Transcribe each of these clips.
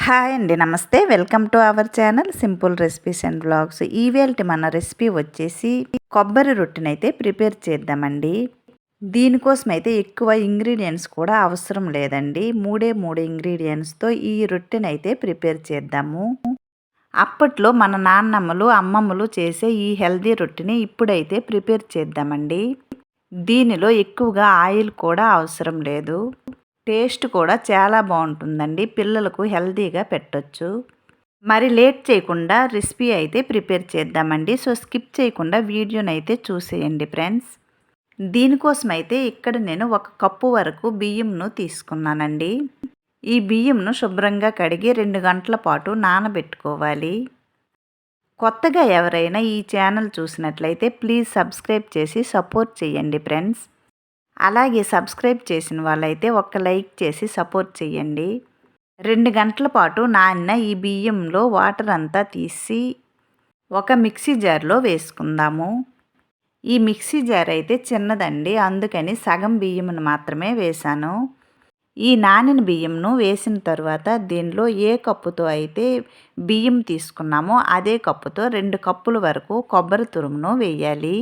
Hi అండి, నమస్తే. Welcome to our channel simple recipes and vlogs. ఈవేళ మన రెసిపీ వచ్చేసి కొబ్బరి రొట్టెని అయితే ప్రిపేర్ చేద్దామండి. దీనికోసం అయితే ఎక్కువ ఇంగ్రీడియంట్స్ కూడా అవసరం లేదండి. మూడు ఇంగ్రీడియంట్స్తో ఈ రొట్టెని అయితే ప్రిపేర్ చేద్దాము. అప్పట్లో మన నాన్నమ్మలు అమ్మమ్మలు చేసే ఈ హెల్దీ రొట్టెని ఇప్పుడైతే ప్రిపేర్ చేద్దామండి. దీనిలో ఎక్కువగా ఆయిల్ కూడా అవసరం లేదు. టేస్ట్ కూడా చాలా బాగుంటుందండి. పిల్లలకు హెల్తీగా పెట్టొచ్చు. మరి లేట్ చేయకుండా రెసిపీ అయితే ప్రిపేర్ చేద్దామండి. సో స్కిప్ చేయకుండా వీడియోని అయితే చూసేయండి ఫ్రెండ్స్. దీనికోసం అయితే ఇక్కడ నేను 1 కప్పు వరకు బియ్యంను తీసుకున్నానండి. ఈ బియ్యంను శుభ్రంగా కడిగి 2 గంటల పాటు నానబెట్టుకోవాలి. కొత్తగా ఎవరైనా ఈ ఛానల్ చూసినట్లయితే ప్లీజ్ సబ్స్క్రైబ్ చేసి సపోర్ట్ చేయండి ఫ్రెండ్స్. అలాగే సబ్స్క్రైబ్ చేసిన వాళ్ళైతే ఒక లైక్ చేసి సపోర్ట్ చేయండి. 2 గంటల పాటు నానిన ఈ బియ్యంలో వాటర్ అంతా తీసి ఒక మిక్సీ జార్లో వేసుకుందాము. ఈ మిక్సీ జార్ అయితే చిన్నదండి, అందుకని సగం బియ్యంను మాత్రమే వేశాను. ఈ నానిన బియ్యంను వేసిన తర్వాత దీనిలో ఏ కప్పుతో అయితే బియ్యం తీసుకున్నామో అదే కప్పుతో 2 కప్పుల వరకు కొబ్బరి తురుమును వేయాలి.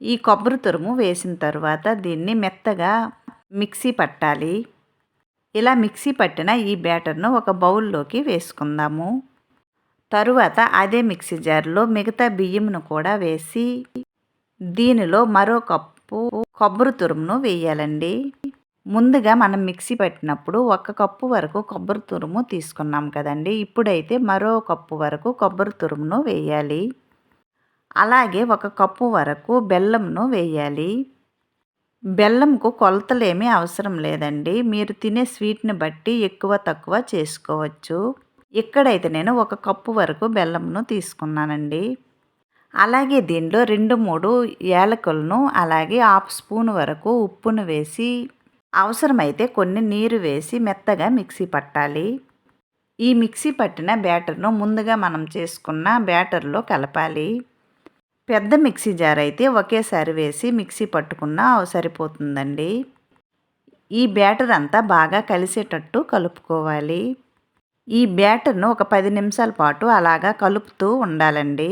ఈ కొబ్బరి తురుము వేసిన తర్వాత దీన్ని మెత్తగా మిక్సీ పట్టాలి. ఇలా మిక్సీ పట్టిన ఈ బ్యాటర్ను ఒక బౌల్లోకి వేసుకుందాము. తరువాత అదే మిక్సీ జార్లో మిగతా బియ్యంను కూడా వేసి దీనిలో మరో కప్పు కొబ్బరి తురుమును వేయాలండి. ముందుగా మనం మిక్సీ పట్టినప్పుడు 1 కప్పు వరకు కొబ్బరి తురుము తీసుకున్నాం కదండి. ఇప్పుడైతే మరో కప్పు వరకు కొబ్బరి తురుమును వేయాలి. అలాగే 1 కప్పు వరకు బెల్లంను వేయాలి. బెల్లంకు కొలతలేమీ అవసరం లేదండి. మీరు తినే స్వీట్ని బట్టి ఎక్కువ తక్కువ చేసుకోవచ్చు. ఇక్కడైతే నేను 1 కప్పు వరకు బెల్లంను తీసుకున్నానండి. అలాగే దీనిలో 2-3 యాలకులను అలాగే 1/2 స్పూన్ వరకు ఉప్పును వేసి అవసరమైతే కొన్ని నీరు వేసి మెత్తగా మిక్సీ పట్టాలి. ఈ మిక్సీ పట్టిన బ్యాటర్ను ముందుగా మనం చేసుకున్న బ్యాటర్లో కలపాలి. పెద్ద మిక్సీ జార్ అయితే ఒకేసారి వేసి మిక్సీ పట్టుకున్నా సరిపోతుందండి. ఈ బ్యాటర్ అంతా బాగా కలిసేటట్టు కలుపుకోవాలి. ఈ బ్యాటర్ను ఒక 10 నిమిషాల పాటు అలాగా కలుపుతూ ఉండాలండి.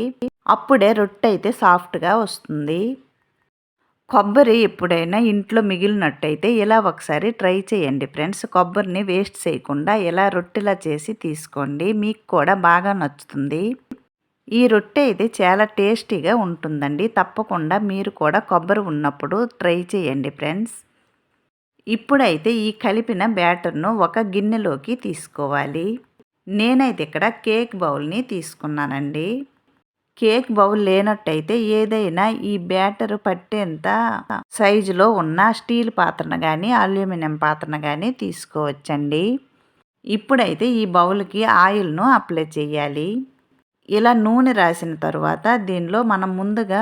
అప్పుడే రొట్టె అయితే సాఫ్ట్గా వస్తుంది. కొబ్బరి ఎప్పుడైనా ఇంట్లో మిగిలినట్టయితే ఇలా ఒకసారి ట్రై చేయండి ఫ్రెండ్స్. కొబ్బరిని వేస్ట్ చేయకుండా ఇలా రొట్టెలా చేసి తీసుకోండి. మీకు కూడా బాగా నచ్చుతుంది. ఈ రొట్టె అయితే చాలా టేస్టీగా ఉంటుందండి. తప్పకుండా మీరు కూడా కొబ్బరి ఉన్నప్పుడు ట్రై చేయండి ఫ్రెండ్స్. ఇప్పుడైతే ఈ కలిపిన బ్యాటర్ను ఒక గిన్నెలోకి తీసుకోవాలి. నేనైతే ఇక్కడ కేక్ బౌల్ని తీసుకున్నానండి. కేక్ బౌల్ లేనట్టయితే ఏదైనా ఈ బ్యాటర్ పట్టేంత సైజులో ఉన్న స్టీల్ పాత్రను కానీ అల్యూమినియం పాత్రను కానీ తీసుకోవచ్చండి. ఇప్పుడైతే ఈ బౌల్కి ఆయిల్ను అప్లై చేయాలి. ఇలా నూనె రాసిన తర్వాత దీనిలో మనం ముందుగా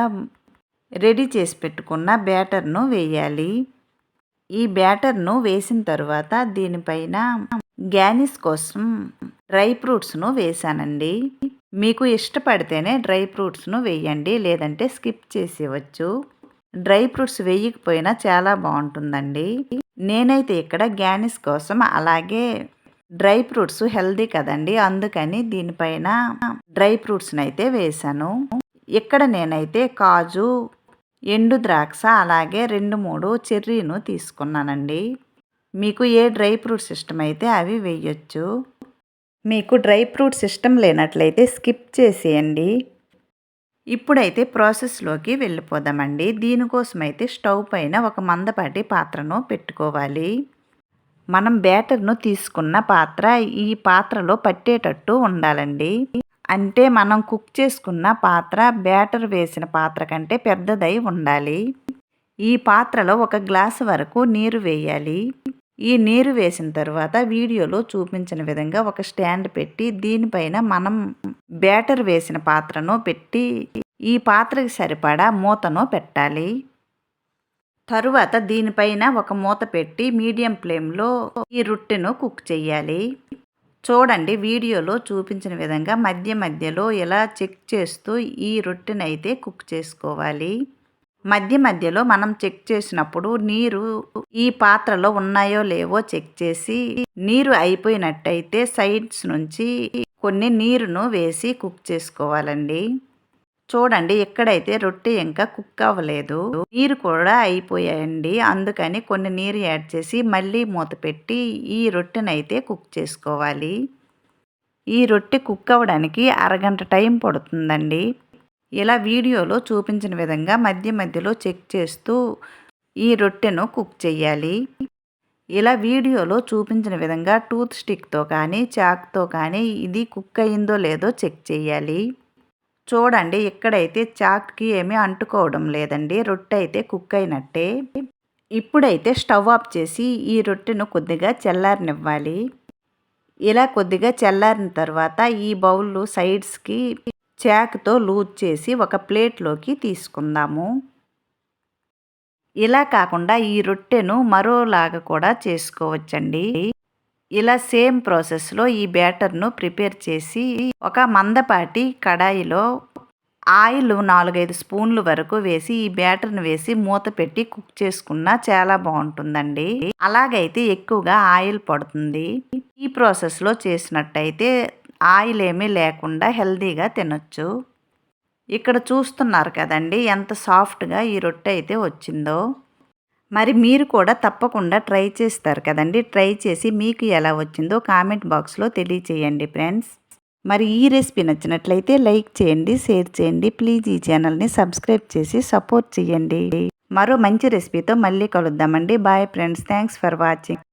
రెడీ చేసి పెట్టుకున్న బ్యాటర్ను వేయాలి. ఈ బ్యాటర్ను వేసిన తర్వాత దీనిపైన గార్నిష్ కోసం డ్రై ఫ్రూట్స్ను వేసానండి. మీకు ఇష్టపడితేనే డ్రై ఫ్రూట్స్ను వేయండి, లేదంటే స్కిప్ చేసేవచ్చు. డ్రై ఫ్రూట్స్ వేయకపోయినా చాలా బాగుంటుందండి. నేనైతే ఇక్కడ గార్నిష్ కోసం అలాగే డ్రై ఫ్రూట్స్ హెల్దీ కదండి, అందుకని దీనిపైన డ్రై ఫ్రూట్స్ని అయితే వేశాను. ఇక్కడ నేనైతే కాజు, ఎండు ద్రాక్ష అలాగే 2-3 చెర్రీను తీసుకున్నానండి. మీకు ఏ డ్రై ఫ్రూట్స్ ఇష్టమైతే అవి వేయొచ్చు. మీకు డ్రై ఫ్రూట్స్ ఇష్టం లేనట్లయితే స్కిప్ చేసేయండి. ఇప్పుడైతే ప్రాసెస్లోకి వెళ్ళిపోదామండి. దీనికోసం అయితే స్టవ్ పైన ఒక మందపాటి పాత్రను పెట్టుకోవాలి. మనం బ్యాటర్ను తీసుకున్న పాత్ర ఈ పాత్రలో పట్టేటట్టు ఉండాలండి. అంటే మనం కుక్ చేసుకున్న పాత్ర బ్యాటర్ వేసిన పాత్ర కంటే పెద్దదై ఉండాలి. ఈ పాత్రలో 1 గ్లాసు వరకు నీరు వేయాలి. ఈ నీరు వేసిన తర్వాత వీడియోలో చూపించిన విధంగా ఒక స్టాండ్ పెట్టి దీనిపైన మనం బ్యాటర్ వేసిన పాత్రను పెట్టి ఈ పాత్రకి సరిపడా మూతను పెట్టాలి. తరువాత దీనిపైన ఒక మూత పెట్టి మీడియం ఫ్లేమ్లో ఈ రొట్టెను కుక్ చేయాలి. చూడండి, వీడియోలో చూపించిన విధంగా మధ్య మధ్యలో ఇలా చెక్ చేస్తూ ఈ రొట్టెనైతే కుక్ చేసుకోవాలి. మధ్య మధ్యలో మనం చెక్ చేసినప్పుడు నీరు ఈ పాత్రలో ఉన్నాయో లేవో చెక్ చేసి నీరు అయిపోయినట్టయితే సైడ్స్ నుంచి కొన్ని నీరును వేసి కుక్ చేసుకోవాలండి. చూడండి ఎక్కడైతే రొట్టె ఇంకా కుక్ అవ్వలేదు, నీరు కూడా అయిపోయాయండి. అందుకని కొన్ని నీరు యాడ్ చేసి మళ్ళీ మూత పెట్టి ఈ రొట్టెనైతే కుక్ చేసుకోవాలి. ఈ రొట్టె కుక్ అవ్వడానికి అరగంట టైం పడుతుందండి. ఇలా వీడియోలో చూపించిన విధంగా మధ్య మధ్యలో చెక్ చేస్తూ ఈ రొట్టెను కుక్ చేయాలి. ఇలా వీడియోలో చూపించిన విధంగా టూత్ స్టిక్తో కానీ చాక్తో కానీ ఇది కుక్ అయిందో లేదో చెక్ చేయాలి. చూడండి ఇక్కడైతే చాక్కి ఏమీ అంటుకోవడం లేదండి. రొట్టె అయితే కుక్ అయినట్టే. ఇప్పుడైతే స్టవ్ ఆఫ్ చేసి ఈ రొట్టెను కొద్దిగా చల్లారనివ్వాలి. ఇలా కొద్దిగా చల్లారిన తర్వాత ఈ బౌల్ సైడ్స్కి చాక్తో లూజ్ చేసి ఒక ప్లేట్లోకి తీసుకుందాము. ఇలా కాకుండా ఈ రొట్టెను మరోలాగా కూడా చేసుకోవచ్చండి. ఇలా సేమ్ ప్రాసెస్లో ఈ బ్యాటర్ను ప్రిపేర్ చేసి ఒక మందపాటి కడాయిలో ఆయిల్ 4-5 స్పూన్లు వరకు వేసి ఈ బ్యాటర్ను వేసి మూత పెట్టి కుక్ చేసుకున్నా చాలా బాగుంటుందండి. అలాగైతే ఎక్కువగా ఆయిల్ పడుతుంది. ఈ ప్రాసెస్లో చేసినట్టయితే ఆయిల్ ఏమీ లేకుండా హెల్తీగా తినొచ్చు. ఇక్కడ చూస్తున్నారు కదండి ఎంత సాఫ్ట్గా ఈ రొట్టె అయితే వచ్చిందో. మరి మీరు కూడా తప్పకుండా ట్రై చేస్తారు కదండి. ట్రై చేసి మీకు ఎలా వచ్చిందో కామెంట్ బాక్స్లో తెలియచేయండి ఫ్రెండ్స్. మరి ఈ రెసిపీ నచ్చినట్లయితే లైక్ చేయండి, షేర్ చేయండి. ప్లీజ్ ఈ ఛానల్ని సబ్స్క్రైబ్ చేసి సపోర్ట్ చేయండి. మరో మంచి రెసిపీతో మళ్ళీ కలుద్దామండి. Bye friends. Thanks for watching.